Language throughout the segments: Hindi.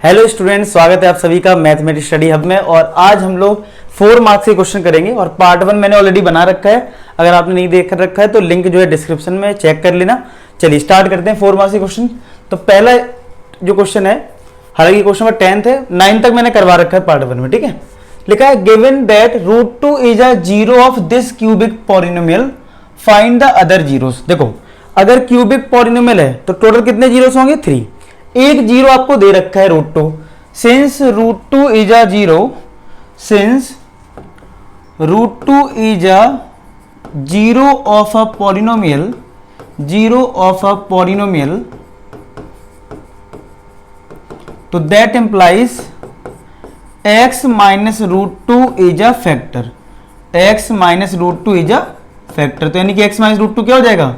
हेलो स्टूडेंट्स, स्वागत है आप सभी का मैथमेटिक्स स्टडी हब में। और आज हम लोग 4 मार्क्स के क्वेश्चन करेंगे और पार्ट 1 मैंने ऑलरेडी बना रखा है। अगर आपने नहीं देख रखा है तो लिंक जो है डिस्क्रिप्शन में चेक कर लेना। चलिए स्टार्ट करते हैं 4 मार्क्स के क्वेश्चन। तो पहला जो क्वेश्चन है, हालांकि क्वेश्चन नंबर 10 है, 9 तक मैंने करवा रखा है पार्ट 1 में, ठीक है। लिखा है given that √2 is a zero of this cubic polynomial, find the other zeros. देखो, अगर क्यूबिक पॉलिनोमियल है तो टोटल कितने जीरोस होंगे? 3। एक जीरो आपको दे रखा है √2। Since √2 is a zero, since √2 is a zero of a polynomial, zero of a polynomial, तो that implies x minus √2 is a factor, x minus √2 is a factor. तो यानी कि x माइनस √2 क्या हो जाएगा?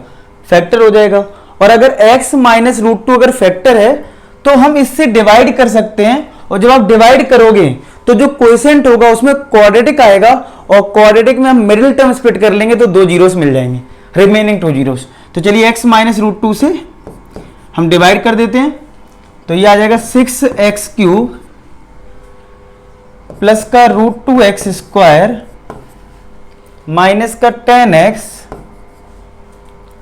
फैक्टर हो जाएगा। और अगर x माइनस √2 अगर फैक्टर है तो हम इससे डिवाइड कर सकते हैं, और जब आप डिवाइड करोगे तो जो क्वोशिएंट होगा उसमें क्वाड्रेटिक आएगा, और क्वाड्रेटिक में हम मिडिल टर्म स्प्लिट कर लेंगे तो 2 जीरोस मिल जाएंगे, रिमेनिंग 2 जीरोस। तो चलिए x माइनस √2 से हम डिवाइड कर देते हैं, तो ये आ जाएगा 6x³ प्लस का √2x² माइनस का 10x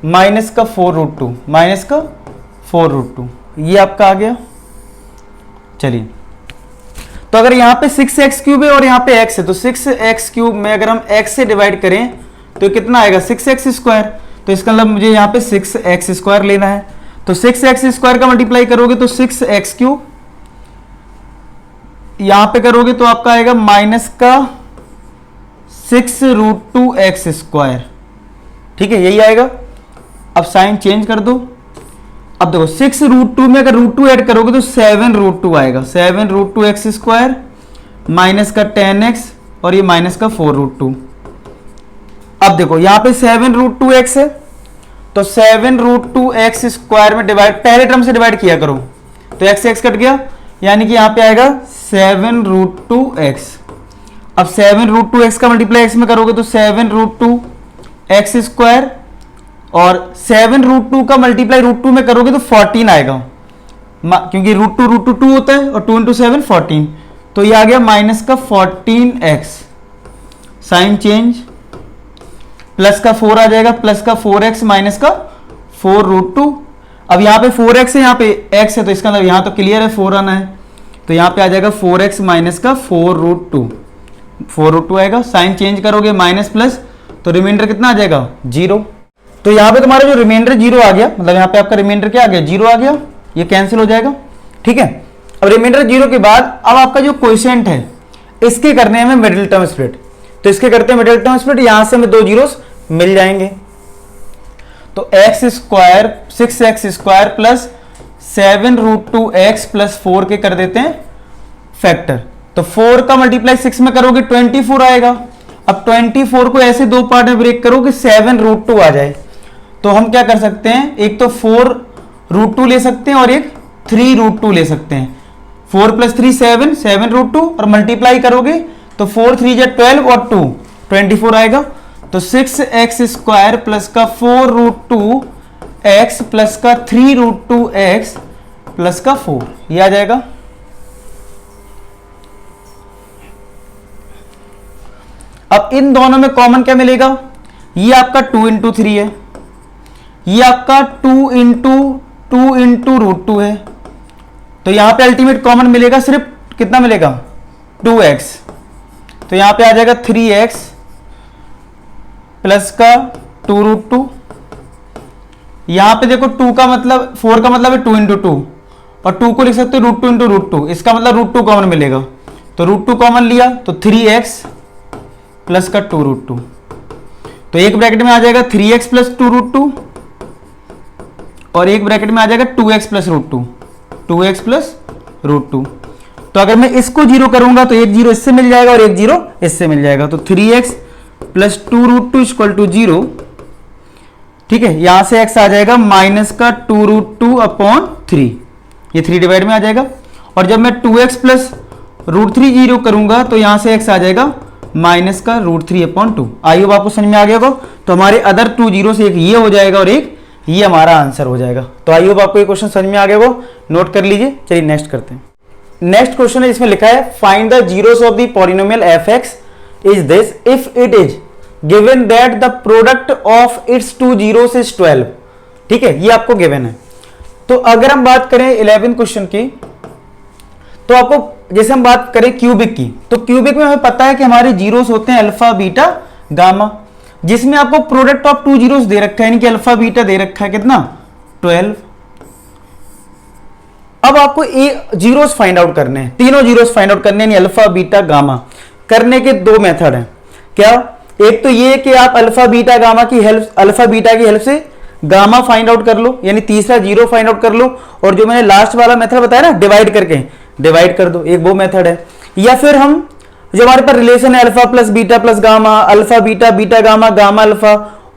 माइनस का 4√2, माइनस का 4√2, ये आपका आ गया। चलिए, तो अगर यहां पे 6x³ है और यहां पे x है, तो 6x³ में अगर हम x से डिवाइड करें तो कितना आएगा? 6x²। तो इसका मतलब मुझे यहां पे 6x² लेना है। तो 6x² का मल्टीप्लाई करोगे तो 6x³ यहां पे करोगे तो आपका आएगा माइनस का 6√2x², ठीक है, यही आएगा। अब साइन चेंज कर दो। अब देखो 6√2 में अगर √2 ऐड करोगे तो 7√2 आएगा, 7√2x² माइनस का 10x और ये माइनस का 4√2। अब देखो यहां पे 7√2x है, तो 7√2x² में डिवाइड, पहले टर्म से डिवाइड किया करो तो x कट गया, यानी कि यहां पे आएगा 7√2x। अब 7√2x का मल्टीप्लाई x में करोगे तो 7√2x² और 7√2 का मल्टीप्लाई √2 में करोगे तो 14 आएगा, क्योंकि √2 2 होता है और 2 × 7 14। तो ये आ गया माइनस का 14x, साइन चेंज, प्लस का 4 आ जाएगा, प्लस का 4x माइनस का 4√2। अब यहाँ पे 4x है, यहाँ पे x है, तो इसका मतलब यहाँ तो क्लियर है 4 आना है, तो यहाँ पे आ जाएगा 4x माइनस का 4√2, 4√2 आएगा। साइन चेंज करोगे माइनस प्लस, तो रिमाइंडर कितना आ जाएगा? 0। तो यहाँ पे तुम्हारा जो रिमाइंडर 0 आ गया, मतलब यहाँ पे आपका रिमाइंडर क्या आ गया? 0 आ गया, ये कैंसिल हो जाएगा, ठीक है। अब रिमाइंडर 0 के बाद अब आपका जो क्वोशिएंट है इसके करने में मिडिल टर्म स्प्लिट, तो इसके करते हैं मिडिल टर्म स्प्लिट, यहां से हमें 2 जीरोस मिल जाएंगे। तो x² 6x² plus 7√2x plus 4 के कर देते हैं फैक्टर। तो 4 का मल्टीप्लाई 6 में करोगे 24 आएगा। अब 24 को ऐसे 2 पार्ट में ब्रेक करो कि 7√2 आ जाए, तो हम क्या कर सकते हैं, एक तो 4√2 ले सकते हैं और एक 3√2 ले सकते हैं। 4 + 3 7, 7√2 और मल्टीप्लाई करोगे तो 4 3 = 12 और 2 24 आएगा। तो 6x² प्लस का 4√2x प्लस का 3√2x प्लस का 4, ये आ जाएगा। अब इन दोनों में कॉमन क्या मिलेगा? ये आपका 2 × 3 है, ये आपका 2 × √2 है, तो यहां पे अल्टीमेट कॉमन मिलेगा सिर्फ कितना मिलेगा? 2x। तो यहां पे आ जाएगा 3x प्लस का 2√2। यहां पे देखो 2 का मतलब 4 का मतलब है 2 × 2, और 2 को लिख सकते हो √2 × √2, इसका मतलब √2 कॉमन मिलेगा, तो √2 कॉमन लिया तो 3x प्लस का 2√2। तो एक ब्रैकेट में आ जाएगा 3x प्लस 2√2 और एक ब्रैकेट में आ जाएगा 2x प्लस √2, 2x प्लस √2। तो अगर मैं इसको 0 करूंगा तो एक 0 इससे मिल जाएगा और एक 0 इससे मिल जाएगा, तो 3x प्लस 2√2 = 0, ठीक है। यहां से x आ जाएगा माइनस का 2√2/3, ये 3 डिवाइड में आ जाएगा। और जब मैं 2x प्लस √3 0 करूंगा तो यहां से x आ जाएगा माइनस का √3/2। आई होप आपको समझ में आ गया होगा। तो हमारे अदर 2 जीरो से एक ये हो जाएगा और एक ये हमारा आंसर हो जाएगा। तो आई होप आपको ये क्वेश्चन समझ में आ गया होगा, नोट कर लीजिए। चलिए नेक्स्ट करते हैं। नेक्स्ट क्वेश्चन है, इसमें लिखा है find the zeros of the polynomial f x is this if it is given that the product of its two zeros is 12। ठीक है, ये आपको गिवन है। तो अगर हम बात करें 11 क्वेश्चन की, तो आपको जैसे हम बात करें क्यूबिक की, तो क्यूबिक में हमें पता है कि हमारे जीरोस होते हैं अल्फा बीटा गामा, जिसमें आपको प्रोडक्ट ऑफ टू जीरोस दे रखा है, यानी कि अल्फा बीटा दे रखा है कितना 12। अब आपको जीरोस फाइंड आउट करने हैं, तीनों जीरोस फाइंड आउट करने हैं, अल्फा बीटा गामा। करने के दो मेथड हैं। क्या? एक तो ये कि आप अल्फा बीटा गामा की हेल्प, अल्फा बीटा की हेल्प से गामा फाइंड आउट कर लो, यानी तीसरा जीरो फाइंड आउट कर लो, और जो मैंने लास्ट वाला मेथड बताया ना डिवाइड करके, डिवाइड कर दो, एक वो मेथड है। या फिर हम जो हमारे पास रिलेशन है alpha plus gamma, alpha beta beta gamma gamma alpha,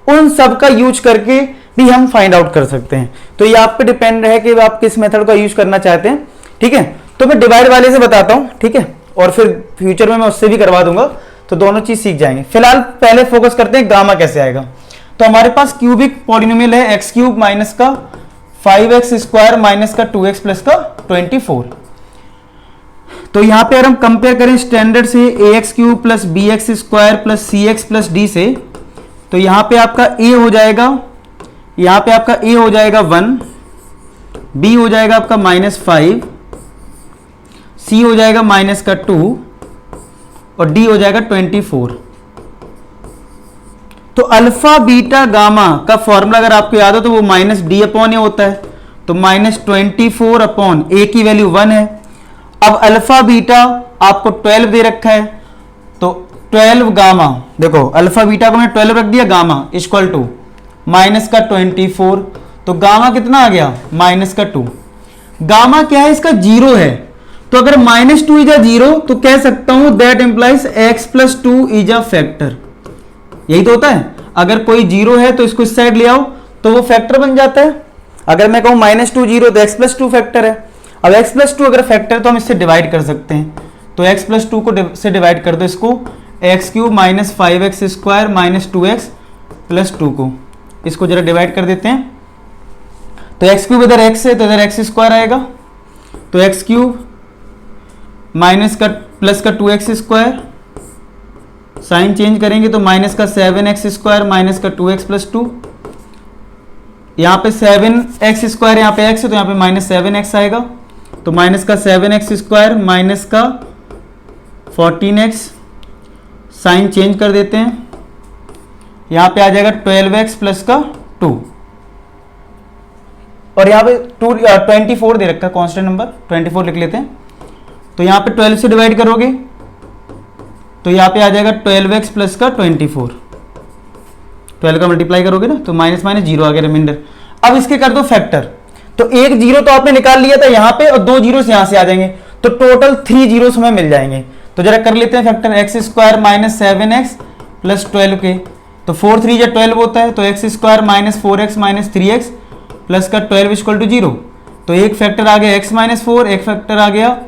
उन सब का यूज करके भी हम फाइंड आउट कर सकते हैं। तो ये आप पे डिपेंड है कि आप किस मेथड का यूज करना चाहते हैं। ठीक है, तो मैं डिवाइड वाले से बताता हूं, ठीक है, और फिर फ्यूचर में मैं उससे भी करवा दूंगा, तो दोनों चीज सीख जाएंगे। फिलहाल पहले फोकस करते हैं गामा कैसे आएगा। तो हमारे पास क्यूबिक पॉलिनोमियल है एक्स क्यूब माइनस का 5x स्क्वायर माइनस का 2x प्लस का 24। तो यहां पे अगर हम कंपेयर करें स्टैंडर्ड से ax cube plus bx square plus cx plus d से, तो यहां पे आपका a हो जाएगा, यहां पे आपका a हो जाएगा 1, b हो जाएगा आपका -5, c हो जाएगा माइनस का 2 और d हो जाएगा 24। तो अल्फा बीटा गामा का फॉर्मूला अगर आपको याद हो तो वो माइनस डी अपॉन ए होता है, तो -24 अपॉन ए की वैल्यू 1 है। अब अल्फा बीटा आपको 12 दे रखा है, तो 12 गामा, देखो अल्फा बीटा को मैंने 12 रख दिया, गामा इक्वल टू माइनस का 24, तो गामा कितना आ गया -2। गामा क्या है? इसका जीरो है, तो अगर -2 इज अ जीरो तो कह सकता हूं that implies x plus 2 is a factor. यही तो होता है, अगर कोई जीरो है तो इसको इस साइड ले आओ तो वो फैक्टर बन जाता है। अगर मैं कहूं -2 जीरो तो x प्लस 2 फैक्टर है। अब x प्लस 2 अगर फैक्टर है तो हम इससे डिवाइड कर सकते हैं, तो x प्लस 2 को से डिवाइड कर दो, इसको x cube minus 5x square minus 2x plus 2 को, इसको जरा डिवाइड कर देते हैं। तो x क्यूब इधर x है तो इधर x स्क्वायर आएगा, तो x क्यूब माइनस का प्लस का 2x स्क्वायर, साइन चेंज करेंगे तो माइनस का 7x स्क्वायर माइनस का 2x प्लस 2, यहाँ पे 7x स्क्वायर यहाँ पे x है तो यहाँ पे -7x आएगा, तो माइनस का 7x स्क्वायर माइनस का 14x, साइन चेंज कर देते हैं, यहाँ पे आ जाएगा 12x प्लस का 2, और यहाँ पे 24 दे रखा है कांस्टेंट नंबर, 24 लिख लेते हैं। तो यहाँ पे 12 से डिवाइड करोगे तो यहाँ पे आ जाएगा 12x प्लस का 24, 12 का मल्टीप्लाई करोगे ना तो माइनस माइनस जीरो आ गया रिमाइंडर। अब इसके कर दो फैक्टर, तो एक जीरो तो आपने निकाल लिया था यहाँ पे और दो जीरो यहाँ से आ जाएंगे, तो टोटल 3 जीरो हमें मिल जाएंगे। तो जरा कर लेते हैं factor, x square minus 7x plus 12 के, तो 4 3 या 12 होता है, तो x square minus 4x minus 3x plus का 12 इक्वल टू 0। तो एक फैक्टर आ गया x माइनस 4, एक फैक्टर आ गया,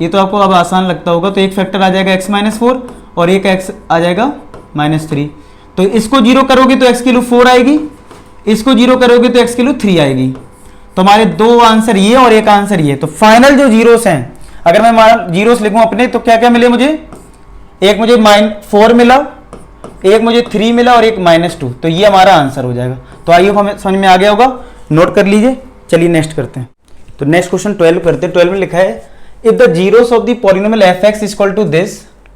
ये तो आपको अब आसान लगता होगा, तो एक फैक्टर आ जाएगा x माइनस 4 और एक x आ जाएगा -3। तो इसको जीरो करोगे तो x की वैल्यू 4 आएगी, इसको जीरो करोगे तो x की वैल्यू 3 आएगी। तो हमारे दो आंसर ये और एक आंसर ये। तो फाइनल जो जीरोस हैं, अगर मैं जीरोस लिखूं अपने तो क्या क्या मिले मुझे, एक मुझे -4 मिला, एक मुझे 3 मिला और एक -2, तो ये हमारा आंसर हो जाएगा। तो आई होप हमें समझ में आ गया होगा, नोट कर लीजिए। चलिए नेक्स्ट करते हैं। तो नेक्स्ट क्वेश्चन 12 करते हैं। 12 में लिखा है if the zeros of the polynomial f x equal to this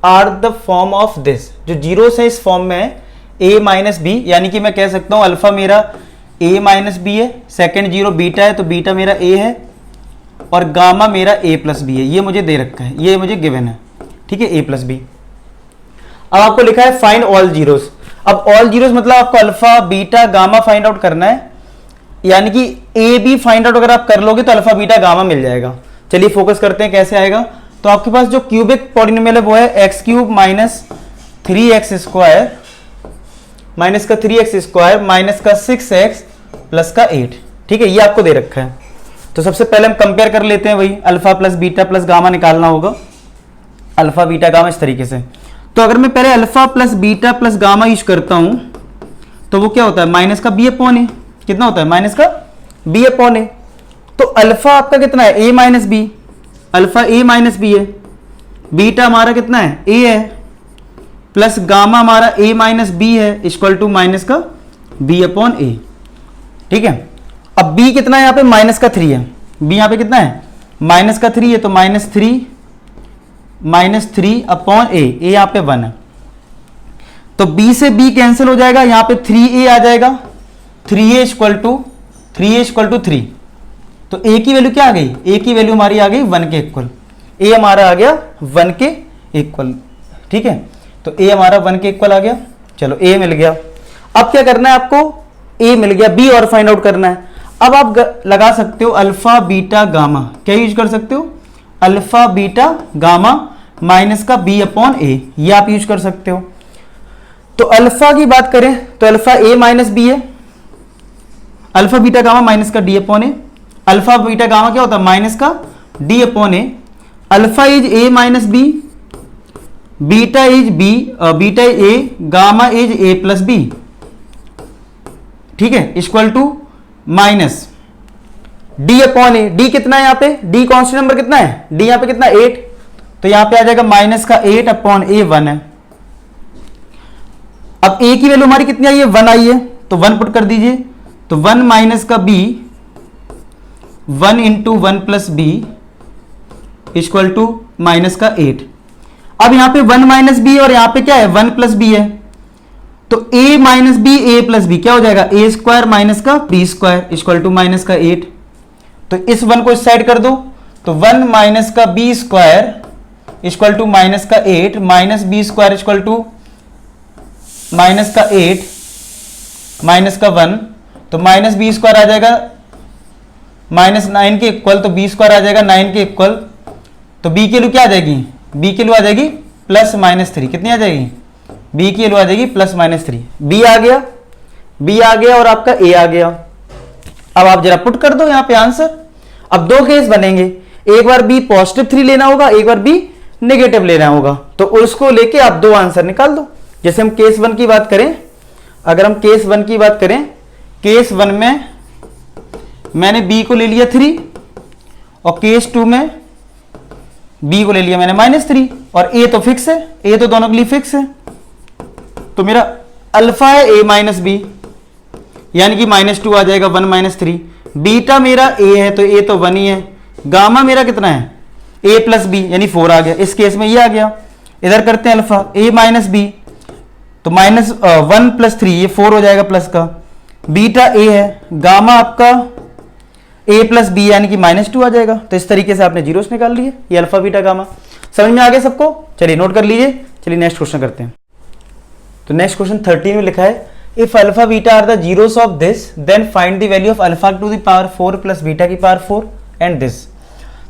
are the form of this. जो जीरोस है इस फॉर्म में है a माइनस बी, यानी कि मैं कह सकता हूं अल्फा मेरा a माइनस बी है, सेकेंड जीरो बीटा है तो बीटा मेरा a है, और गामा मेरा a प्लस बी है। ये मुझे दे रखा है, ये मुझे गिवन है, ठीक है, a प्लस बी। अब आपको लिखा है फाइंड ऑल जीरोस। अब ऑल जीरोस मतलब आपको alpha beta gamma find out करना है, यानी कि a b फाइंड आउट अगर आप कर लोगे तो अल्फा बीटा गामा मिल जाएगा। चलिए फोकस करते हैं कैसे आएगा। तो आपके पास जो क्यूबिक पॉलिनोमियल है वो है x cube minus 3x square minus का 3x स्क्वायर माइनस का 6x प्लस का 8, ठीक है, ये आपको दे रखा है। तो सबसे पहले हम कंपेयर कर लेते हैं, वही alpha plus beta plus gamma निकालना होगा, अल्फा बीटा गामा इस तरीके से। तो अगर मैं पहले alpha plus beta plus gamma use करता हूं तो वो क्या होता है, माइनस का बी अपॉन ए, कितना होता है माइनस का बी अपॉन ए। तो अल्फा आपका कितना है a minus b, alpha a minus b है, बीटा हमारा कितना है ए है, प्लस गामा हमारा ए माइनस बी है इक्वल टू माइनस का बी अपॉन ए। ठीक है, अब बी कितना है यहाँ पे माइनस का 3 है, बी यहाँ पे कितना है माइनस का 3 है, तो माइनस थ्री अपॉन ए यहाँ पे 1 है, तो b से b कैंसिल हो जाएगा, यहाँ पे 3a आ जाएगा, 3a इक्वल टू 3। तो a की वैल्यू क्या आ गई, a की वैल्यू हमारी आ गई 1 के इक्वल, a हमारा आ गया 1 के इक्वल। ठीक है, तो a हमारा 1 के इक्वल आ गया। चलो a मिल गया, अब क्या करना है आपको, a मिल गया, b और फाइंड आउट करना है। अब आप लगा सकते हो अल्फा बीटा गामा, क्या यूज कर सकते हो, अल्फा बीटा गामा माइनस का b अपॉन a, ये आप यूज कर सकते हो। तो अल्फा की बात करें तो अल्फा a माइनस बी है, अल्फा बीटा गामा माइनस का d upon a, alpha beta gamma क्या होता है माइनस का d upon a, alpha is a minus b, beta is a, gamma is a plus b. ठीक है, equal to minus d upon a, d कितना है यहाँ पे, d कॉन्स्टेंट नंबर कितना है, d यहाँ पे कितना 8, तो यहाँ पे आ जाएगा माइनस का 8 अपॉन ए 1 है। अब a की वैल्यू हमारी कितनी आई है 1 आई है, तो 1 पुट कर दीजिए, तो 1 माइनस का b, 1 into 1 plus b equal to minus का 8। अब यहां पे 1 माइनस बी और यहां पे क्या है 1 प्लस बी है, तो a minus b a plus b क्या हो जाएगा ए स्क्वायर माइनस का b square equal to minus का 8। तो इस 1 को इस साइड कर दो, तो 1 माइनस का b square equal to minus का 8 minus b square equal to minus का 8 माइनस का 1, तो माइनस बी स्क्वायर आ जाएगा माइनस 9 के इक्वल, तो बी स्क्वायर आ जाएगा 9 के इक्वल, तो बी की वैल्यू क्या आ जाएगी, बी की वैल्यू आ जाएगी प्लस माइनस 3, कितनी आ जाएगी, बी की वैल्यू आ जाएगी प्लस माइनस 3। बी आ गया और आपका ए आ गया। अब आप जरा पुट कर दो यहाँ पे आंसर। अब दो केस बनेंगे, एक बार बी पॉजिटिव 3 लेना होगा, एक बार बी नेगेटिव लेना होगा, तो उसको लेके आप दो आंसर निकाल दो। जैसे हम केस 1 की बात करें, अगर हम केस 1 की बात करें, केस 1 में मैंने b को ले लिया 3 और केस 2 में b को ले लिया मैंने -3, और a तो फिक्स है, a तो दोनों के लिए फिक्स है, तो मेरा अल्फा है a माइनस बी यानी कि -2 आ जाएगा 1 माइनस 3, बीटा मेरा a है तो a तो 1 ही है, गामा मेरा कितना है a प्लस बी यानी 4 आ गया, इस केस में ये आ गया। इधर करते हैं अल्फा a माइनस बी, तो -1 प्लस 3 ये 4 हो जाएगा प्लस का, बीटा a है, गामा आपका a प्लस बी यानी कि -2 आ जाएगा। तो इस तरीके से आपने जीरोस निकाल लिए, ये अल्फा बीटा गामा। समझ में आ गया सबको, चलिए नोट कर लीजिए। चलिए नेक्स्ट क्वेश्चन करते हैं। तो नेक्स्ट क्वेश्चन 13 में लिखा है, if alpha beta are the zeros of this then find the value of alpha to the power 4 plus beta की पावर 4 एंड दिस।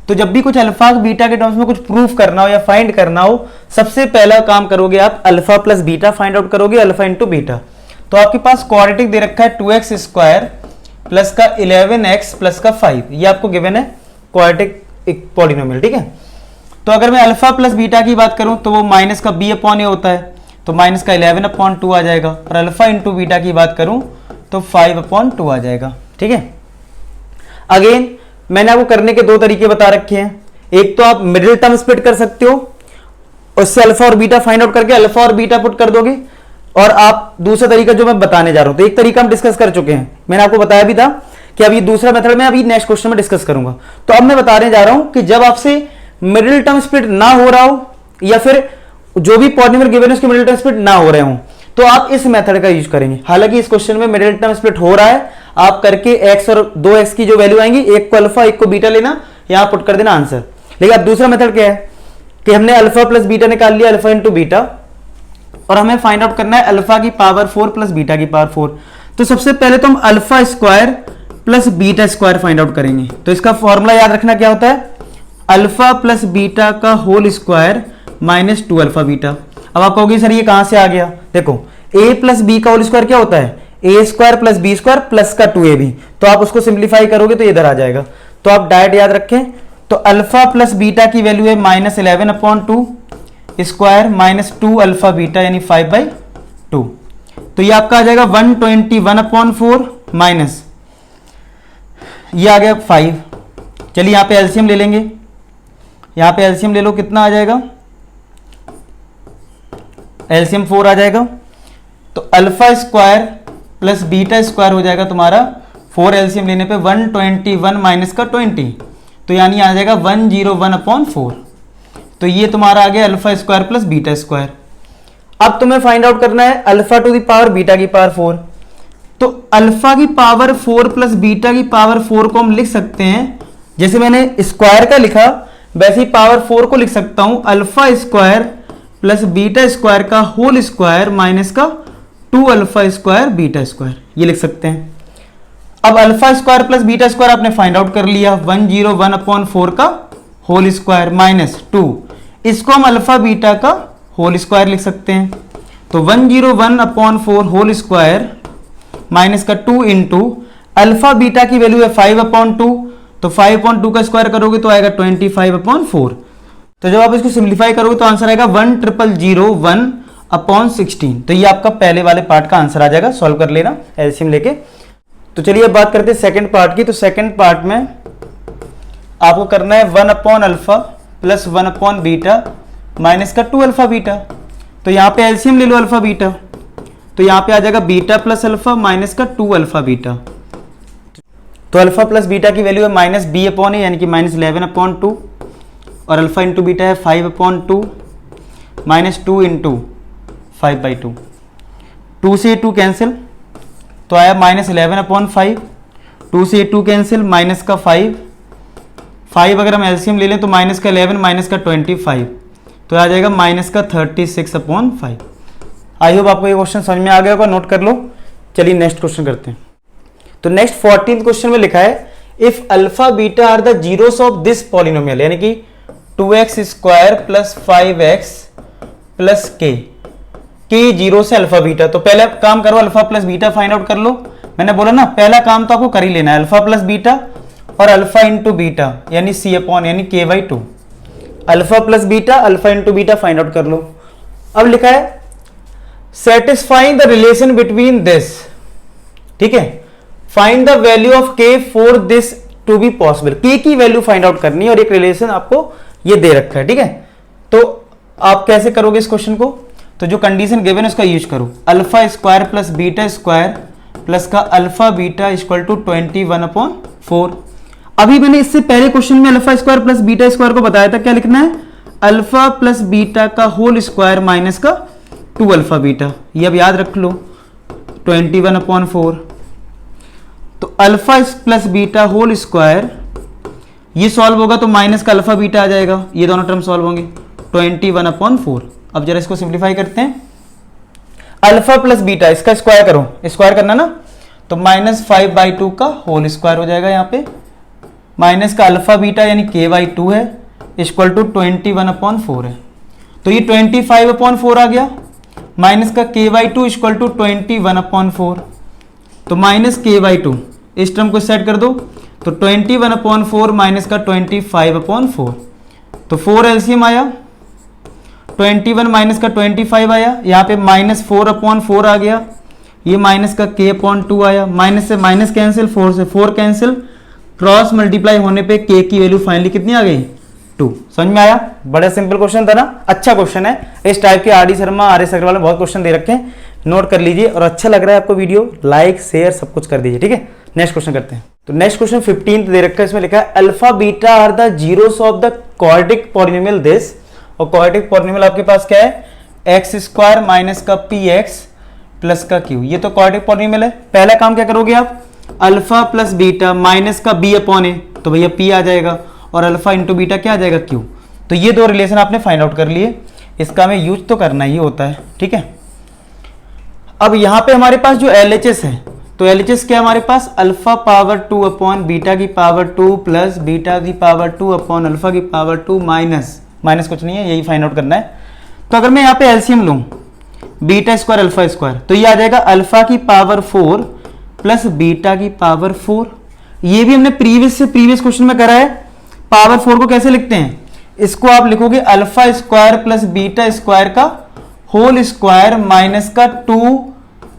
तो जब भी कुछ अल्फा बीटा के टर्म्स में कुछ प्रूफ करना हो या फाइंड करना हो, सबसे पहला काम करोगे आप alpha plus beta find out करोगे, अल्फा इंटू बीटा। तो आपके पास क्वाड्रेटिक दे रखा है 2x स्क्वायर प्लस का 11x प्लस का 5, ये आपको गिवन है क्वाड्रेटिक एक पॉलिनोमियल। ठीक है, तो अगर मैं अल्फा प्लस बीटा की बात करूं तो वो माइनस का b अपॉन ए होता है, तो माइनस का 11 अपॉन 2 आ जाएगा, और अल्फा इंटू बीटा की बात करूं तो 5 अपॉन 2 आ जाएगा। ठीक है, अगेन मैंने आपको करने के दो तरीके बता रखे हैं, एक तो आप मिडिल टर्म स्प्लिट कर सकते हो, उससे अल्फा और बीटा फाइंड आउट करके अल्फा और बीटा पुट कर दोगे, और आप दूसरा तरीका जो मैं बताने जा रहा हूं, तो एक तरीका हम डिस्कस कर चुके हैं, मैंने आपको बताया भी था कि अभी दूसरा मेथड में अभी नेक्स्ट क्वेश्चन में डिस्कस करूंगा। तो अब मैं बताने जा रहा हूं कि जब आपसे मिडिल टर्म स्प्लिट ना हो रहा हो, या फिर जो भी पॉलिनोमियल गिवन है उसके मिडिल टर्म स्प्लिट ना हो रहे हो, तो आप इस मेथड का यूज करेंगे। हालांकि इस क्वेश्चन में मिडिल टर्म स्प्लिट हो रहा है, आप करके x और 2x की जो वैल्यू आएंगी, एक को अल्फा एक को बीटा लेना, यहां पुट कर देना आंसर। लेकिन अब दूसरा मेथड क्या है कि हमने अल्फा प्लस बीटा निकाल लिया, अल्फा इंटू बीटा, और हमें फाइंड आउट करना है अल्फा की पावर 4 प्लस बीटा की पावर 4। तो सबसे पहले तो हम alpha square plus beta square find out करेंगे। तो इसका फॉर्मूला याद रखना क्या होता है, अल्फा प्लस बीटा का whole square minus 2 alpha beta. अब आप कहोगे सर ये कहां से आ गया, देखो a प्लस बी का होल स्क्वायर क्या होता है, A square plus B square plus का 2ab, तो आप उसको सिंप्लीफाई करोगे तो इधर आ जाएगा। तो आप डायरेक्ट याद रखें, तो अल्फा प्लस बीटा की वैल्यू है -11 upon 2 square minus 2 alpha beta यानी 5/2, तो ये आपका आ जाएगा 121 अपॉन 4 माइनस ये आ गया 5। चलिए यहां पे एलसीएम ले लेंगे, यहाँ पे एलसीएम ले लो, कितना आ जाएगा, एलसीएम 4 आ जाएगा। तो alpha square plus beta square हो जाएगा तुम्हारा 4 एलसीएम लेने पे 121 माइनस का 20, तो यानी आ जाएगा 101/4। तो ये तुम्हारा आ गया alpha square plus beta square. अब तुम्हें फाइंड आउट करना है alpha to the power beta की पावर 4। तो अल्फा की पावर 4 प्लस बीटा की पावर 4 को हम लिख सकते हैं, जैसे मैंने स्क्वायर का लिखा वैसे ही पावर 4 को लिख सकता हूं alpha square plus beta square का होल स्क्वायर माइनस का 2 अल्फा स्क्वायर बीटा स्क्वायर, ये लिख सकते हैं। अब alpha square plus beta square आपने फाइंड आउट कर लिया, 101/4 का होल स्क्वायर माइनस 2, इसको हम अल्फा बीटा का होल स्क्वायर लिख सकते हैं। तो 101/4 होल स्क्वायर माइनस का 2 इंटू अल्फा बीटा की वैल्यू है 5/2, तो 5/2 का स्क्वायर करोगे तो आएगा 25/4। तो जब आप इसको सिंप्लीफाई करोगे तो आंसर आएगा 1,001/16। तो ये आपका पहले वाले पार्ट का आंसर आ जाएगा, सॉल्व कर लेना एलसीएम लेके। तो चलिए अब बात करते हैं सेकंड पार्ट की। तो सेकंड पार्ट में आपको करना है 1/अल्फा प्लस 1/बीटा माइनस का 2 अल्फा बीटा। तो यहाँ पे एलसीएम ले लो अल्फा बीटा, तो यहाँ पे आ जाएगा बीटा प्लस अल्फा माइनस का 2 अल्फा बीटा। तो अल्फा प्लस बीटा की वैल्यू है -b/a यानी कि -11/2, और अल्फा इंटू बीटा है 5/2 माइनस 2 इंटू 5/2। 2 से 2 कैंसिल तो आया -11/5, 2 से 2 कैंसिल माइनस का 5 अगर हम एलसीएम ले लें तो माइनस का 11 माइनस का 25, तो आ जाएगा माइनस का 36/5। आई होप आपको ये क्वेश्चन समझ में आ गया होगा, नोट कर लो। चलिए नेक्स्ट क्वेश्चन करते हैं। तो नेक्स्ट 14th क्वेश्चन में लिखा है if alpha beta are the zeros of this polynomial, यानी कि 2x square plus 5x plus k zero से अल्फा बीटा। तो पहले काम करो, alpha plus beta find out कर लो। मैंने बोला ना पहला काम तो आपको कर ही लेना है, अल्फा प्लस बीटा और अल्फा इंटू बीटा यानी c/, यानी k/2। Alpha plus beta alpha into beta find out कर लो। अब लिखा है satisfying the relation between this, ठीक है, find the value of k for this to be possible. k की वैल्यू फाइंड आउट करनी है और एक रिलेशन आपको ये दे रखा है, ठीक है। तो आप कैसे करोगे इस क्वेश्चन को, तो जो कंडीशन गिवन है उसका यूज करो, alpha square plus beta square plus का अल्फा बीटा इक्वल टू 21/4। अभी मैंने इससे पहले क्वेश्चन में alpha square plus beta square को बताया था, क्या लिखना है, अल्फा प्लस बीटा का होल स्क्वायर माइनस का 2 अल्फा बीटा। ये अब याद रख लो 21/4। तो alpha plus beta whole square ये सॉल्व होगा तो माइनस का अल्फा बीटा आ जाएगा, ये दोनों टर्म सॉल्व होंगे 21/4। अब जरा इसको सिंप्लीफाई करते हैं, अल्फा प्लस बीटा इसका स्क्वायर करो, स्क्वायर करना ना, तो -5/2 का होल स्क्वायर हो जाएगा, यहाँ पे माइनस का अल्फा बीटा यानी k/2 है इक्वल टू 21/4 है। तो ये 25/4 आ गया, माइनस का k/2 इक्वल टू 21/4, तो माइनस k/2 इस टर्म को सेट कर दो, तो 21/4 माइनस का 25/4, तो 4 एलसीएम आया, 21 माइनस का 25 आया, यहाँ पे -4/4 आ गया, ये माइनस का k/2 आया, माइनस से माइनस कैंसिल, 4 से 4 कैंसिल, क्रॉस मल्टीप्लाई होने पे k की वैल्यू फाइनली कितनी आ गई, 2। समझ में आया, बड़ा सिंपल क्वेश्चन था ना, अच्छा क्वेश्चन है। इस टाइप के आर.डी. शर्मा, आर.एस. अग्रवाल बहुत क्वेश्चन दे रखे हैं, नोट कर लीजिए, और अच्छा लग रहा है आपको वीडियो, लाइक शेयर सब कुछ कर दीजिए, ठीक है। नेक्स्ट क्वेश्चन करते हैं। तो नेक्स्ट क्वेश्चन 15th दे रखा है, इसमें लिखा है alpha beta are the zeros of the quadratic polynomial this, और क्वाड्रेटिक पॉलिनोमियल आपके पास क्या है, एक्स स्क्वायर माइनस का px प्लस का q, ये तो क्वाड्रेटिक पॉलिनोमियल है। पहला काम क्या करोगे आप, अल्फा प्लस बीटा माइनस का b/a, तो भैया p आ जाएगा, और अल्फा इंटू बीटा क्या आ जाएगा, q। तो ये दो रिलेशन आपने फाइंड आउट कर लिए, इसका हमें यूज तो करना ही होता है, ठीक है। अब यहाँ पे हमारे पास जो LHS है, तो LHS क्या है हमारे पास, अल्फा पावर 2 अपॉन बीटा की पावर 2 प्लस बीटा की पावर 2 अपॉन अल्फा की पावर 2 माइनस कुछ नहीं है, यही फाइंड आउट करना है। तो अगर मैं यहाँ पे एलसीएम लूँ बीटा स्क्वायर अल्फा स्क्वायर, तो ये आ जाएगा अल्फा की पावर 4 प्लस बीटा की पावर 4। ये भी हमने प्रीवियस क्वेश्चन में करा है। पावर 4 को कैसे लिखते हैं, इसको आप लिखोगे alpha square plus beta square का होल स्क्वायर माइनस का 2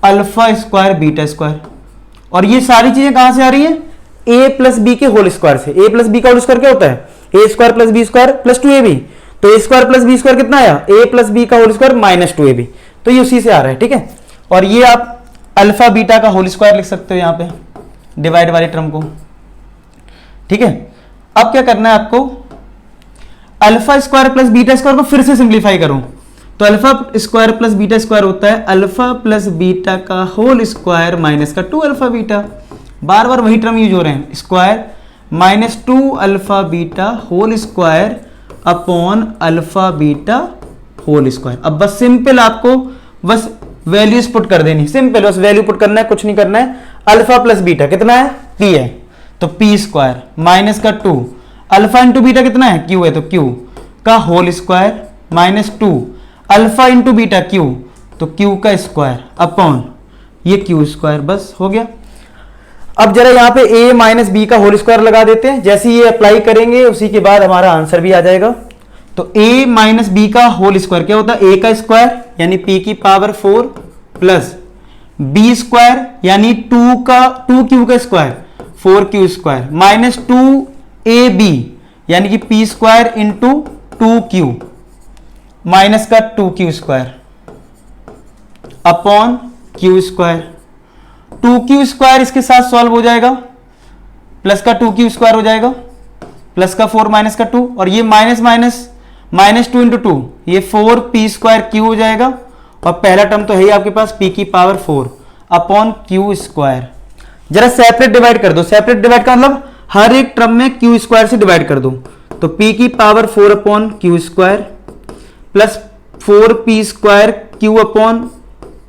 अल्फा स्क्वायर बीटा स्क्वायर। और ये सारी चीजें कहां से आ रही हैं, a प्लस बी के होल स्क्वायर से। a प्लस बी का होल स्क्वायर क्या होता है, A square plus B square plus 2ab, तो A square plus B square कितना आया, ए प्लस बी का होल स्क्वायर माइनस 2ab, तो ये उसी से आ रहा है, ठीक है। और ये आप अल्फा बीटा का होल स्क्वायर लिख सकते हो यहां पे डिवाइड वाले टर्म को, ठीक है। अब क्या करना है आपको, alpha square plus beta square को फिर से सिंप्लीफाई करो, तो alpha square plus beta square होता है अल्फा प्लस बीटा का होल स्क्वायर माइनस का 2 अल्फा बीटा, बार बार वही टर्म यूज हो रहे हैं, square minus 2 alpha beta whole square upon alpha beta whole square. अब बस सिंपल आपको बस वैल्यूज पुट कर देनी, सिंपल बस वैल्यू पुट करना है, कुछ नहीं करना है। अल्फा प्लस बीटा कितना है, p है, तो p स्क्वायर माइनस का 2 अल्फा इंटू बीटा कितना है, q है, तो q का whole square minus 2 alpha into beta q, तो q का स्क्वायर अपॉन ये q स्क्वायर, बस हो गया। अब जरा यहाँ पे a माइनस बी का होल स्क्वायर लगा देते हैं, जैसे ये अप्लाई करेंगे उसी के बाद हमारा आंसर भी आ जाएगा। तो a माइनस बी का होल स्क्वायर क्या होता है, a का स्क्वायर यानी p की पावर 4 प्लस b स्क्वायर यानी 2q का square 4q square minus 2ab यानी कि p square into 2q minus का 2q square upon q square, 2q square इसके साथ सॉल्व हो जाएगा, प्लस का 2q स्क्वायर हो जाएगा, प्लस का 4 माइनस का 2, और ये माइनस माइनस माइनस 2 इंटू 2 ये 4p स्क्वायर q हो जाएगा, और पहला टर्म तो है ही आपके पास p की पावर 4 अपॉन q स्क्वायर। जरा सेपरेट डिवाइड कर दो, सेपरेट डिवाइड का मतलब हर एक टर्म में q स्क्वायर से डिवाइड कर दो, तो p की power 4 upon q square plus 4p square q upon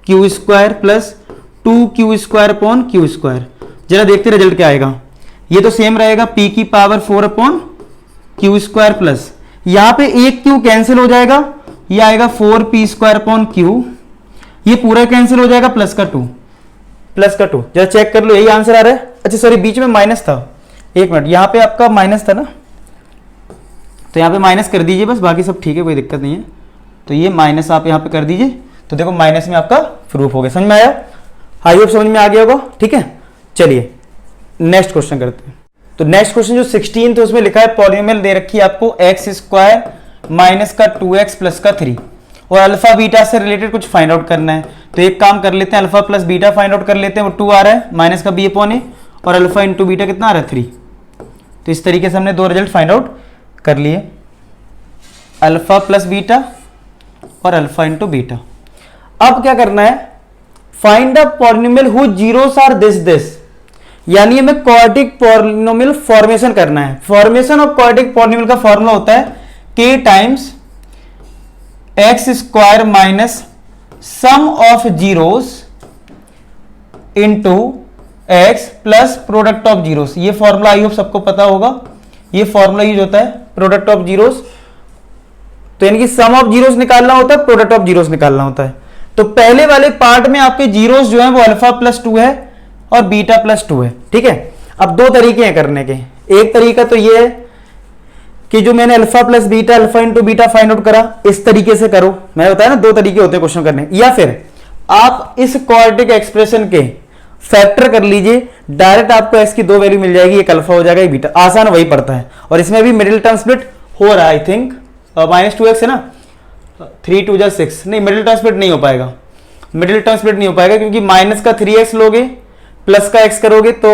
q square plus 2q square upon q square. जरा देखते रिजल्ट क्या आएगा, ये तो सेम रहेगा, p की power 4 upon q square plus यहां पे एक q कैंसिल हो जाएगा, ये आएगा 4p स्क्वायर अपॉन q, ये पूरा कैंसिल हो जाएगा, प्लस का 2 जरा चेक कर लो, यही आंसर आ रहा है। अच्छा सॉरी बीच में माइनस था, एक मिनट, यहां पे आपका माइनस था ना, तो यहां पे माइनस कर दीजिए बस, बाकी सब ठीक है, कोई दिक्कत नहीं है। तो ये माइनस आप यहां पे कर दीजिए, तो देखो माइनस में आपका प्रूफ हो गया, समझ में आया, आई होप समझ में आ गया होगा, ठीक है। चलिए नेक्स्ट क्वेश्चन करते हैं। तो नेक्स्ट क्वेश्चन जो 16 थे उसमें लिखा है पॉलिनोमियल दे रखी है आपको एक्स स्क्वायर माइनस का 2x प्लस का 3 और अल्फा बीटा से रिलेटेड कुछ फाइंड आउट करना है। तो एक काम कर लेते हैं, alpha plus beta find out कर लेते हैं, वो 2 आ रहा है माइनस का b अपॉन ए, और अल्फा इंटू बीटा कितना आ रहा है 3। तो इस तरीके से हमने दो रिजल्ट फाइंड आउट कर लिए, अल्फा प्लस बीटा और अल्फा इंटू बीटा। अब क्या करना है, find the polynomial who zeros are this, यानी हमें क्वाड्रेटिक पॉलिनोमियल फॉर्मेशन करना है। फॉर्मेशन ऑफ क्वाड्रेटिक पॉलिनोमियल का फॉर्मूला होता है k times x square minus sum of zeros into x plus product of zeros. ये फॉर्मूला आई होप सबको पता होगा, ये फॉर्मूला यूज होता है प्रोडक्ट ऑफ जीरोस, तो यानी कि सम ऑफ जीरोस निकालना होता है, प्रोडक्ट ऑफ जीरोस निकालना होता है। तो पहले वाले पार्ट में आपके जीरोस जो है वो अल्फा प्लस 2 है और बीटा प्लस 2 है, ठीक है। अब दो तरीके हैं करने के, एक तरीका तो ये है कि जो मैंने alpha plus beta alpha into beta find out करा, इस तरीके से करो, मैंने बताया ना दो तरीके होते हैं क्वेश्चन करने, या फिर आप इस क्वाड्रेटिक एक्सप्रेशन के फैक्टर कर लीजिए, डायरेक्ट आपको एक्स की दो वैल्यू मिल जाएगी, एक अल्फा हो जाएगा एक बीटा, आसान वही पड़ता है। और इसमें भी मिडिल टर्म स्प्लिट हो रहा है आई थिंक, माइनस 2x है ना, 3 2 6, नहीं मिडिल टर्म स्प्लिट नहीं हो पाएगा, मिडिल टर्म स्प्लिट नहीं हो पाएगा क्योंकि माइनस का 3x लोगे प्लस का x करोगे तो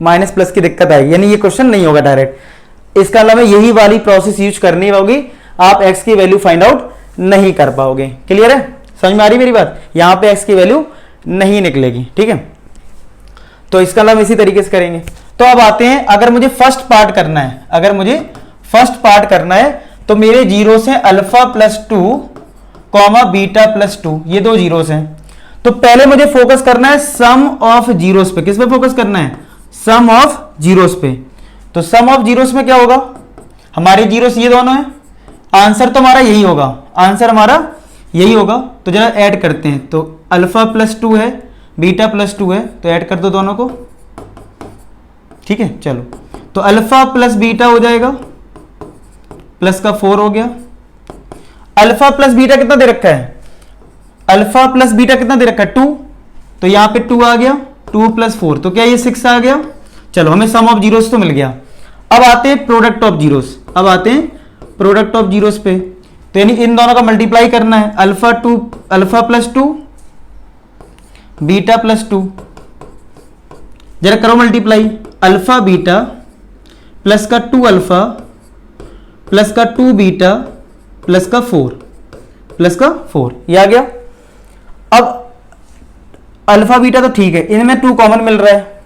माइनस प्लस की दिक्कत आएगी, यानी ये क्वेश्चन नहीं होगा डायरेक्ट। इसका अलावा यही वाली प्रोसेस यूज करनी होगी, आप x की वैल्यू फाइंड आउट नहीं कर पाओगे। क्लियर है, समझ में आ रही मेरी बात, यहां पे x की वैल्यू नहीं निकलेगी, ठीक है। तो इसका अलावा इसी तरीके से करेंगे। तो अब आते हैं, अगर मुझे फर्स्ट पार्ट करना है, अगर मुझे फर्स्ट पार्ट करना है तो मेरे जीरोस हैं alpha plus 2 comma beta plus 2, ये दो जीरोस हैं। तो पहले मुझे फोकस करना है सम ऑफ जीरोस पे। किस पे फोकस करना है, सम ऑफ जीरोस पे। तो सम ऑफ जीरोस में क्या होगा, हमारे जीरोस ये दोनों हैं, आंसर तो हमारा यही होगा, आंसर हमारा यही होगा। तो जरा ऐड करते हैं, तो अल्फा प्लस 2 है बीटा प्लस 2 है, तो ऐड कर दो दोनों को, ठीक है। चलो तो अल्फा प्लस बीटा हो जाएगा, प्लस का 4 हो गया। अल्फा प्लस बीटा कितना दे रखा है, अल्फा प्लस बीटा कितना दे रखा है 2, तो यहां पे 2 आ गया, 2 प्लस 4 तो क्या ये 6 आ गया। चलो हमें सम ऑफ जीरोस तो मिल गया। अब आते हैं प्रोडक्ट ऑफ जीरोस। अब आते हैं प्रोडक्ट ऑफ जीरोस पे, तो यानी इन दोनों का मल्टीप्लाई करना है, अल्फा प्लस 2 बीटा प्लस 2, जरा करो मल्टीप्लाई, अल्फा बीटा प्लस का 2 अल्फा प्लस का 2 बीटा प्लस का 4 ये आ गया। अब अल्फा बीटा तो ठीक है, इनमें 2 कॉमन मिल रहा है,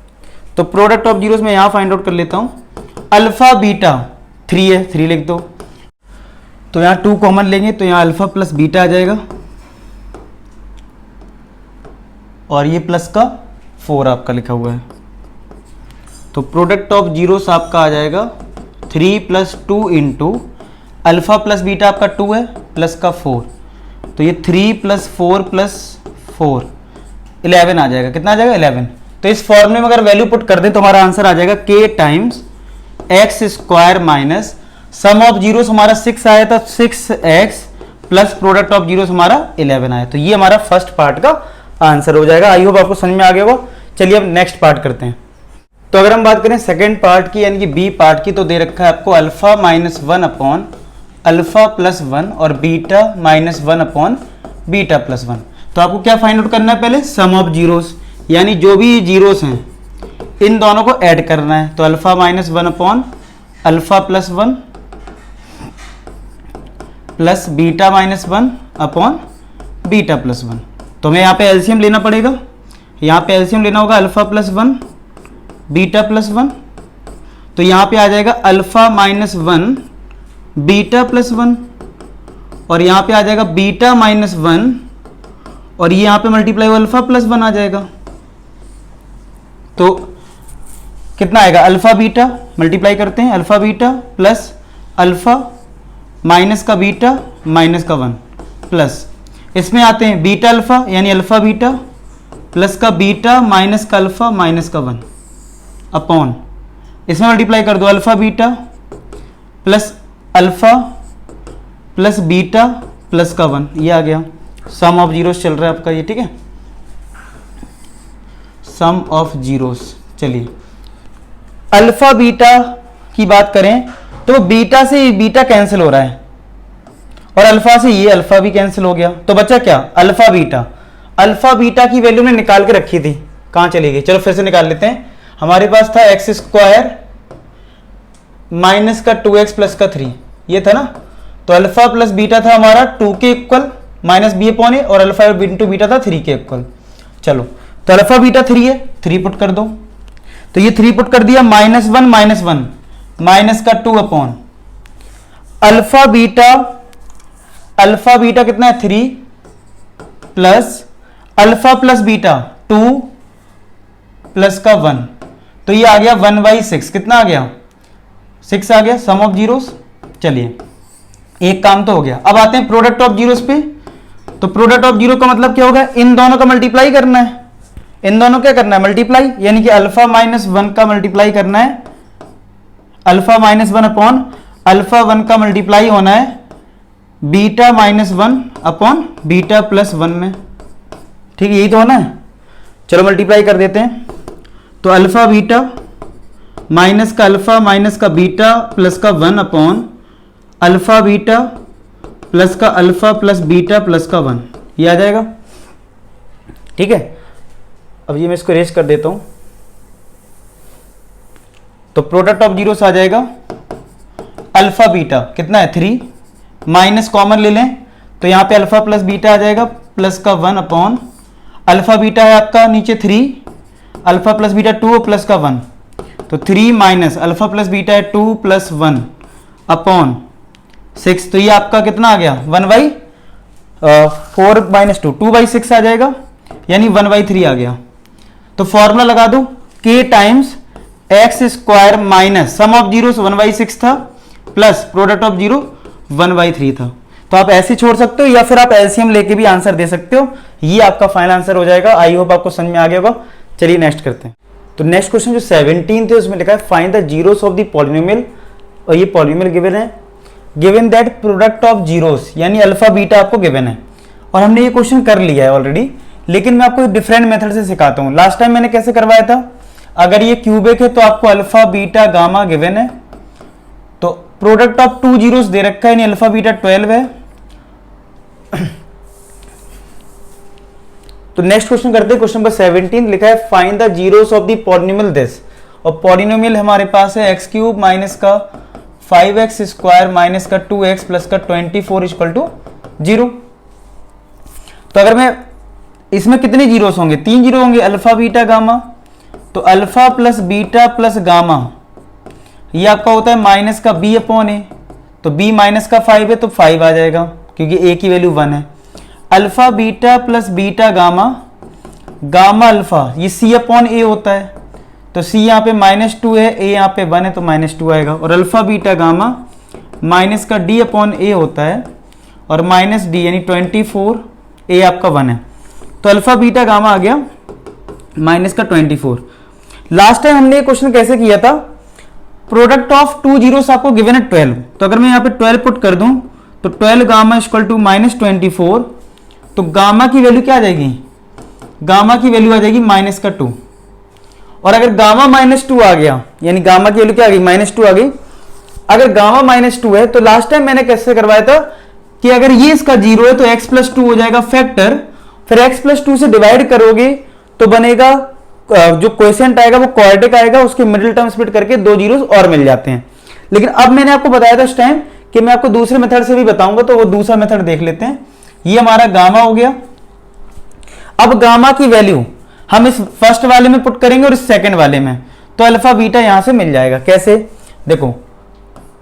तो प्रोडक्ट ऑफ जीरोस में यहां फाइंड आउट कर लेता हूं, अल्फा बीटा 3 है, 3 लिख दो, तो यहां 2 कॉमन लेंगे तो यहां अल्फा प्लस बीटा आ जाएगा और ये प्लस का 4 आपका लिखा हुआ है, तो प्रोडक्ट ऑफ जीरोस आपका आ जाएगा 3 plus 2 into alpha plus beta आपका 2 है प्लस का 4, तो ये 3 प्लस 4 प्लस 4 11 आ जाएगा। कितना आ जाएगा 11। तो इस फॉर्मूले में अगर वैल्यू पुट कर दें तो हमारा आंसर आ जाएगा k times x square minus sum of zeros हमारा 6 आया था 6x plus product of zeros हमारा 11 आया, तो ये हमारा फर्स्ट पार्ट का आंसर हो जाएगा। आई होप आपको समझ में आ गया होगा। चलिए अब नेक्स्ट पार्ट करते हैं। तो अगर हम बात करें सेकेंड पार्ट की यानी कि बी पार्ट की, तो दे रखा है आपको alpha minus 1 upon alpha plus 1 और beta minus 1 upon beta plus 1। तो आपको क्या फाइंड आउट करना है, पहले सम ऑफ जीरोस यानी जो भी जीरोस हैं इन दोनों को ऐड करना है, तो alpha minus 1 upon alpha plus 1 plus beta minus 1 upon beta plus 1। तो हमें यहाँ पे एलसीएम लेना पड़ेगा, यहाँ पे एलसीएम लेना होगा अल्फा प्लस 1 बीटा प्लस 1, तो यहाँ पे आ जाएगा अल्फा माइनस 1 बीटा प्लस 1 और यहाँ पे आ जाएगा बीटा माइनस 1 और ये यहाँ पे मल्टीप्लाई अल्फा प्लस 1 आ जाएगा। तो कितना आएगा, अल्फा बीटा मल्टीप्लाई करते हैं, alpha beta plus alpha minus का बीटा माइनस का 1 प्लस इसमें आते हैं बीटा अल्फा यानी अल्फा बीटा प्लस का बीटा माइनस का अल्फा माइनस का 1 अपॉन इसमें मल्टीप्लाई कर दो alpha beta plus alpha plus beta plus का 1, ये आ गया। सम ऑफ जीरोस चल रहा है आपका ये, ठीक है, सम ऑफ जीरोस। चलिए अल्फा बीटा की बात करें तो बीटा से बीटा कैंसिल हो रहा है और अल्फा से ये अल्फा भी कैंसिल हो गया, तो बचा क्या अल्फा बीटा। अल्फा बीटा की वैल्यू ने निकाल के रखी थी, कहां चली गई, चलो फिर से निकाल लेते हैं। हमारे पास था एक्स स्क्वायर माइनस का 2x प्लस का 3, ये था ना, तो अल्फा प्लस बीटा था हमारा 2 के इक्वल माइनस बी अपॉन ए और अल्फा इंटू बीटा था 3 के इक्वल। चलो तो अल्फा बीटा 3 है, 3 पुट कर दो, तो ये 3 पुट कर दिया माइनस 1 माइनस का 2 अपॉन अल्फा बीटा कितना है 3 plus alpha plus beta 2 plus का 1, तो ये आ गया 1/6। कितना आ गया 6 आ गया सम ऑफ जीरोस। चलिए एक काम तो हो गया, अब आते हैं प्रोडक्ट ऑफ जीरोस पे। तो प्रोडक्ट ऑफ जीरो का मतलब क्या होगा, इन दोनों का मल्टीप्लाई करना है, इन दोनों क्या करना है मल्टीप्लाई, यानी कि अल्फा माइनस 1 का मल्टीप्लाई करना है, अल्फा माइनस 1 अपॉन अल्फा 1 का मल्टीप्लाई होना है beta minus 1 upon beta plus 1 में, ठीक है, यही तो होना है। चलो मल्टीप्लाई कर देते हैं, तो अल्फा बीटा माइनस का अल्फा माइनस का बीटा प्लस का 1 अपॉन अल्फा बीटा प्लस का अल्फा प्लस बीटा प्लस का 1, ये आ जाएगा, ठीक है। अब ये मैं इसको इरेज कर देता हूं, तो प्रोडक्ट ऑफ जीरोस आ जाएगा अल्फा बीटा कितना है 3 माइनस कॉमन ले लें, तो यहां पे अल्फा प्लस बीटा आ जाएगा प्लस का 1 अपॉन अल्फा बीटा है आपका नीचे 3, अल्फा प्लस बीटा 2 प्लस का 1, तो 3 माइनस अल्फा प्लस बीटा है 2 प्लस 1 अपॉन 6, तो ये आपका कितना आ गया 1/4 माइनस 2/6 आ जाएगा, यानी 1/3 आ गया। तो फॉर्मूला लगा दो k times x square minus sum of zero 1/6 था प्लस प्रोडक्ट ऑफ जीरो 1/3 था। तो आप ऐसे छोड़ सकते हो या फिर आप एलसीएम लेके भी आंसर दे सकते हो, ये आपका फाइनल आंसर हो जाएगा। आई होप आपको समझ में आ गया होगा। चलिए नेक्स्ट करते हैं। तो नेक्स्ट क्वेश्चन जो 17 थे उसमें लिखा है find the zeros of the polynomial, और ये पॉलिनोमियल गिवन है, given that product of zeros यानी अल्फा बीटा आपको गिवन है, और हमने ये क्वेश्चन कर लिया है ऑलरेडी, लेकिन मैं आपको डिफरेंट मेथड से सिखाता हूँ। लास्ट टाइम मैंने कैसे करवाया था, अगर ये क्यूबिक है तो आपको अल्फा बीटा गामा गिवन है, तो प्रोडक्ट ऑफ टू जीरोस दे रखा है, यानी अल्फा बीटा 12 है। तो नेक्स्ट क्वेश्चन करते हैं, क्वेश्चन नंबर 17 लिखा है find the zeros of the polynomial this, और पॉलिनोमियल हमारे पास है एक्स क्यूब माइनस का 5x स्क्वायर माइनस का 2x प्लस का 24 इक्वल टू 0। तो अगर मैं इसमें कितने जीरोस होंगे, 3 जीरो होंगे, अल्फा बीटा गामा। तो alpha plus beta plus gamma ये आपका होता है माइनस का b अपॉन ए, तो b माइनस का 5 है तो 5 आ जाएगा क्योंकि a की वैल्यू 1 है। Alpha beta plus beta gamma, gamma alpha ये c अपॉन ए होता है, तो c यहाँ पे -2 है, a यहाँ पे 1 है तो -2 आएगा। और अल्फा बीटा गामा माइनस का d अपॉन ए होता है और माइनस d यानी 24, a आपका 1 है, तो अल्फा बीटा गामा आ गया माइनस का 24। लास्ट टाइम हमने ये क्वेश्चन कैसे किया था, प्रोडक्ट ऑफ टू जीरोस आपको गिवन है 12, तो अगर मैं यहाँ पे 12 पुट कर दूं तो 12 गामा इक्वल टू -24, तो गामा की वैल्यू क्या आ जाएगी, गामा की वैल्यू आ जाएगी माइनस का 2। और अगर गामा -2 आ गया, यानी गामा की वैल्यू क्या आ गई, -2 आ गई। अगर गामा -2 है तो लास्ट टाइम मैंने कैसे करवाया था कि अगर ये इसका 0 है तो x + 2 हो जाएगा फैक्टर, फिर x + 2 से डिवाइड करोगे तो बनेगा जो क्वोशिएंट आएगा वो क्वाड्रेटिक आएगा, उसके मिडिल टर्म स्प्लिट करके 2 जीरोस और मिल जाते हैं। लेकिन अब मैंने आपको बताया था इस टाइम कि मैं आपको दूसरे मेथड से भी बताऊंगा, तो वो दूसरा मेथड देख लेते हैं। ये हमारा गामा हो गया। अब गामा की वैल्यू हम इस फर्स्ट वाले में पुट करेंगे और इस सेकंड वाले में, तो अल्फा बीटा यहां से मिल जाएगा। कैसे, देखो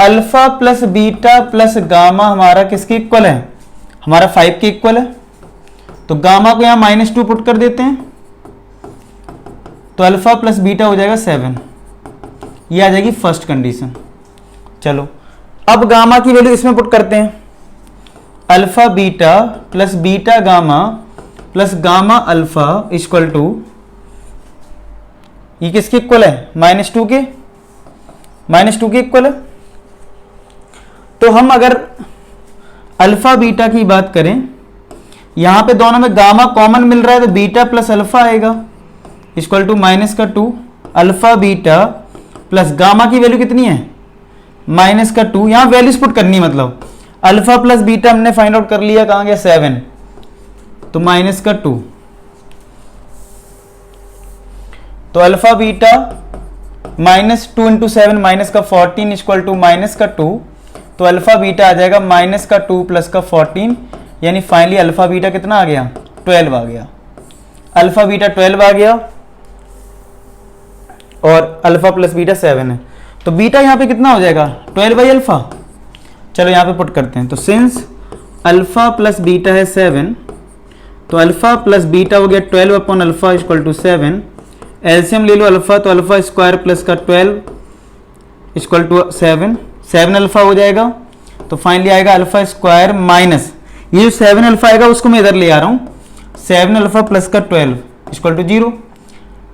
alpha plus beta plus gamma हमारा किसके इक्वल है, हमारा 5 के इक्वल है। तो गामा को यहां -2 पुट कर देते हैं, तो अल्फा प्लस बीटा हो जाएगा 7, ये आ जाएगी फर्स्ट कंडीशन। चलो अब गामा की वैल्यू इसमें पुट करते हैं, alpha beta plus beta gamma plus gamma alpha equal to, ये किसके इक्वल है, -2 के, -2 के इक्वल है। तो हम अगर अल्फा बीटा की बात करें, यहां पे दोनों में गामा कॉमन मिल रहा है तो बीटा प्लस अल्फा आएगा equal to -2, alpha beta plus gamma की वैल्यू कितनी है, -2। यहां वैल्यूज पुट करनी है, मतलब अल्फा प्लस बीटा हमने फाइंड आउट कर लिया, कहां गया 7, तो -2। तो अल्फा बीटा -2 × 7 -14 इक्वल टू -2, तो अल्फा बीटा आ जाएगा -2 प्लस का 14, यानी फाइनली अल्फा बीटा कितना आ गया, 12 आ गया। अल्फा बीटा 12 आ गया और अल्फा प्लस बीटा 7 है, तो बीटा यहां पे कितना हो जाएगा, 12/अल्फा। चलो यहां पे पुट करते हैं, तो सिंस अल्फा प्लस बीटा है 7, तो अल्फा प्लस बीटा हो गया 12/अल्फा इक्वल टू 7। एलसीएम ले लो अल्फा, तो अल्फा स्क्वायर प्लस का 12 इक्वल टू 7 अल्फा हो जाएगा। तो फाइनली आएगा अल्फा स्क्वायर माइनस ये जो 7 अल्फा आएगा उसको मैं इधर ले आ रहा हूं, 7 अल्फा प्लस का 12 इक्वल टू 0।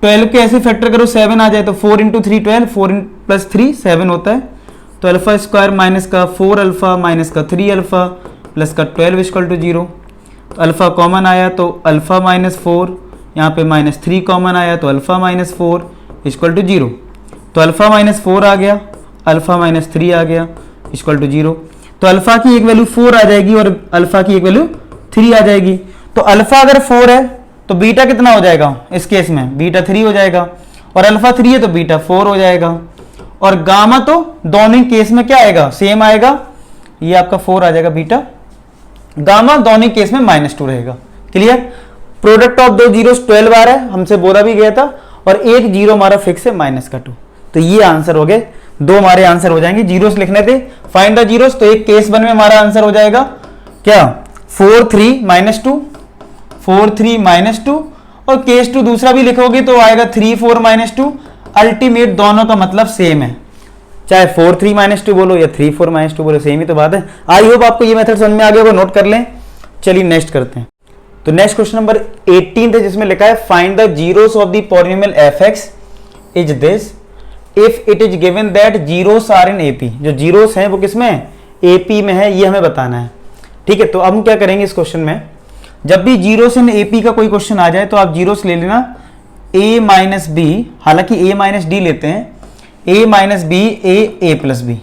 12 के ऐसे फैक्टर करो 7 आ जाए तो 4 × 3 12, 4 + 3 7 होता है। तो अल्फा स्क्वायर माइनस का 4 अल्फा माइनस का 3 अल्फा प्लस का 12 इक्वल टू 0। तो अल्फा कॉमन आया तो अल्फा -4, यहाँ पे -3 कॉमन आया तो अल्फा -4 इक्वल टू 0। तो अल्फा -4 आ गया, अल्फा -3 आ गया इक्वल टू 0। तो अल्फा की एक वैल्यू 4 आ जाएगी और अल्फा की एक वैल्यू 3 आ जाएगी। तो अल्फा अगर 4 है तो बीटा कितना हो जाएगा, इस केस में बीटा 3 हो जाएगा, और अल्फा 3 है तो बीटा 4 हो जाएगा। और गामा तो दोनों केस में क्या आएगा, सेम आएगा, ये आपका 4 आ जाएगा बीटा। गामा दोनों केस में -2 रहेगा। क्लियर, प्रोडक्ट ऑफ दो जीरोस 12 आ रहा है, हमसे बोला भी गया था, और एक जीरो हमारा फिक्स है -2। तो ये आंसर हो गए, दो हमारे आंसर हो जाएंगे। जीरोस लिखने थे, फाइंड द जीरोस, तो एक केस 1 में हमारा आंसर हो जाएगा क्या, 4 3 -2, 4 3 -2, और केस 2 दूसरा भी लिखोगे तो आएगा 3 4 -2। अल्टीमेट दोनों का मतलब सेम है, चाहे 4 3 -2 बोलो या 3 4 -2 बोलो, सेम ही तो बात है। आई होप आपको ये मेथड समझ में आ गया होगा, नोट कर लें। चलिए नेक्स्ट करते हैं। तो नेक्स्ट क्वेश्चन नंबर 18 है, जिसमें लिखा है find the zeros of the polynomial fx is this if it is given that zeros are in AP. जो जीरोस हैं वो किसमें, एपी में है, ये हमें बताना है। ठीक है, तो अब हम क्या करेंगे इस क्वेश्चन में, जब भी जीरोस इन एपी का कोई क्वेश्चन आ जाए तो आप जीरोस ले लेना a माइनस बी, हालांकि a माइनस डी लेते हैं, a minus b a plus b.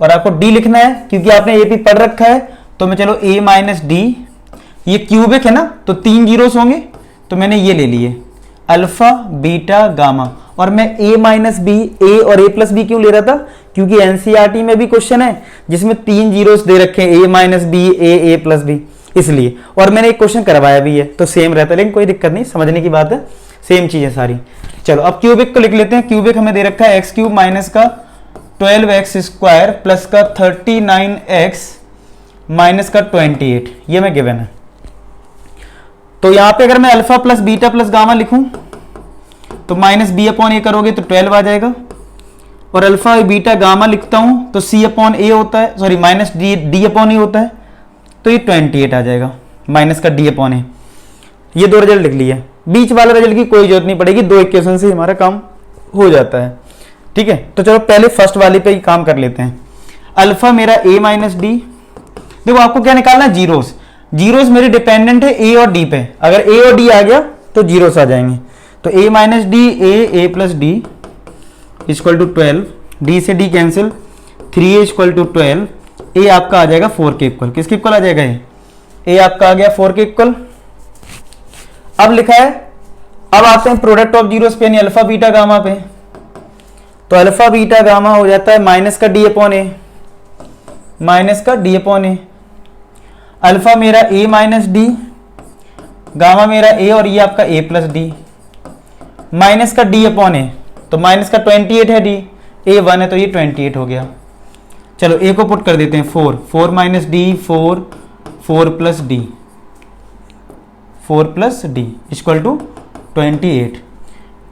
और आपको डी लिखना है क्योंकि आपने एपी पढ़ रखा है। तो मैं चलो a माइनस डी, ये क्यूबिक है ना तो 3 जीरोस होंगे, तो मैंने ये ले लिए अल्फा बीटा गामा। और मैं a माइनस बी, ए और a प्लस बी क्यों ले रहा था, क्योंकि एनसीईआरटी में भी क्वेश्चन है जिसमें 3 जीरोस दे रखे हैं, a minus b, a plus b, इसलिए। और मैंने एक क्वेश्चन करवाया भी है तो सेम रहता है, लेकिन कोई दिक्कत नहीं, समझने की बात है, सेम चीज है सारी। चलो अब क्यूबिक को लिख लेते हैं। क्यूबिक हमें दे रखा है एक्स क्यूब माइनस का 12x स्क्वायर प्लस का 39x माइनस का 28, ये मैं गिवन है। तो यहां पे अगर मैं alpha plus beta plus gamma लिखूं तो माइनस बी अपॉन ए करोगे तो 12 आ जाएगा, और अल्फा बीटा गामा लिखता हूं तो सी अपॉन ए होता है, सॉरी माइनस डी अपॉन ए होता है, तो ये 28 आ जाएगा माइनस का डी अपॉन ए। ये 2 रिजल्ट लिख लिए, बीच वाला रिजल्ट की कोई जरूरत नहीं पड़ेगी, 2 इक्वेशन से हमारा काम हो जाता है। ठीक है, तो चलो पहले फर्स्ट वाले पे ही काम कर लेते हैं। अल्फा मेरा a माइनस डी, देखो आपको क्या निकालना है, जीरोस। जीरोस मेरे डिपेंडेंट है a और d पे, अगर a और d आ गया तो जीरोस आ जाएंगे। तो a minus d, a plus d equal to 12, d से d cancel, 3a equal to 12, a आपका आ जाएगा 4 के इक्वल। किसके इक्वल आ जाएगा ये, a आपका आ गया 4 के इक्वल। अब लिखा है, अब आते हैं प्रोडक्ट ऑफ जीरोस पे, यानी अल्फा बीटा गामा पे। तो अल्फा बीटा गामा हो जाता है माइनस का डी अपॉन ए, माइनस का डी अपॉन ए। अल्फा मेरा a माइनस डी, गामा मेरा a और ये आपका a प्लस डी, माइनस का डी अपॉन ए, तो माइनस का 28 है डी, a 1 है तो ये 28 हो गया। चलो a को पुट कर देते हैं 4 minus d 4 plus d, 4 plus d equal to 28।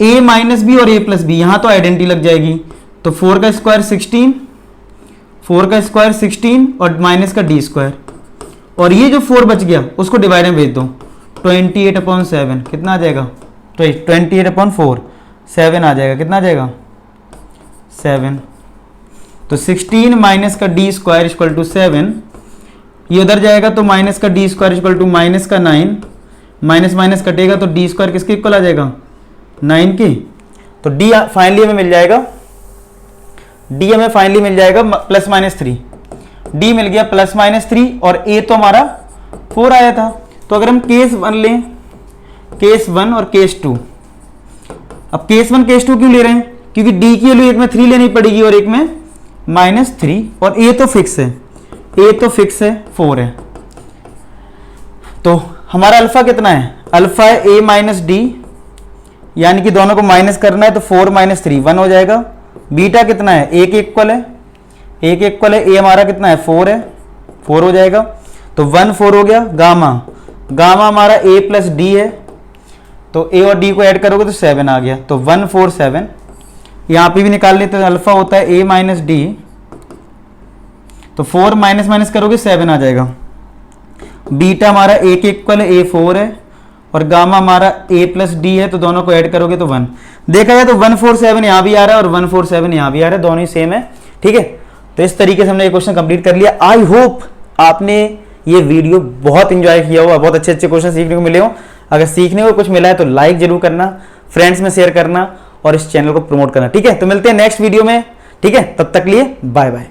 a minus b और a प्लस बी, यहां तो आइडेंटिटी लग जाएगी, तो 4 का स्क्वायर 16, 4 का स्क्वायर 16 और माइनस का डी स्क्वायर, और ये जो 4 बच गया उसको डिवाइड में भेज दो, 28 अपॉन 7 कितना आ जाएगा, तो 28 अपॉन 4 7 आ जाएगा, कितना आ जाएगा 7। तो 16 माइनस का डी स्क्वायर इक्वल टू 7, ये उधर जाएगा तो माइनस का d square equal to minus का 9, माइनस माइनस कटेगा तो डी स्क्वायर किसके इक्वल आ जाएगा 9 की। तो डी फाइनली हमें मिल जाएगा, डी हमें फाइनली मिल जाएगा प्लस माइनस 3, डी मिल गया प्लस माइनस 3 और ए तो हमारा 4 आया था। तो अगर हम केस 1 लें, केस 1 और केस 2, अब केस 1 केस 2 क्यों ले रहे हैं, क्योंकि डी की वैल्यू एक में 3 लेनी पड़ेगी और एक में -3, और ए तो फिक्स है, ए तो फिक्स है 4 है। तो हमारा अल्फा कितना है, अल्फा है a माइनस डी, यानी कि दोनों को माइनस करना है तो 4 माइनस 3 1 हो जाएगा। बीटा कितना है, a के इक्वल है, a के इक्वल है, a हमारा कितना है 4 है, 4 हो जाएगा, तो 1 4 हो गया। गामा, गामा हमारा a प्लस डी है, तो a और d को ऐड करोगे तो 7 आ गया, तो 1 4 7। यहाँ पे भी निकाल लेते हैं, अल्फा होता है a माइनस डी, तो 4 माइनस माइनस करोगे 7 आ जाएगा। बीटा हमारा a के इक्वल है, a 4 है, और गामा हमारा a प्लस डी है, तो दोनों को ऐड करोगे तो 1। देखा जाए तो 1 4 7 यहाँ भी आ रहा है और 1 4 7 यहाँ भी आ रहा है, दोनों ही सेम है। ठीक है, तो इस तरीके से हमने ये क्वेश्चन कंप्लीट कर लिया। आई होप आपने ये वीडियो बहुत इंजॉय किया होगा, बहुत अच्छे अच्छे क्वेश्चन सीखने को मिले हो। अगर सीखने को कुछ मिला है तो लाइक जरूर करना, फ्रेंड्स में शेयर करना और इस चैनल को प्रमोट करना। ठीक है, तो मिलते हैं नेक्स्ट वीडियो में। ठीक है, तब तक लिए बाय बाय।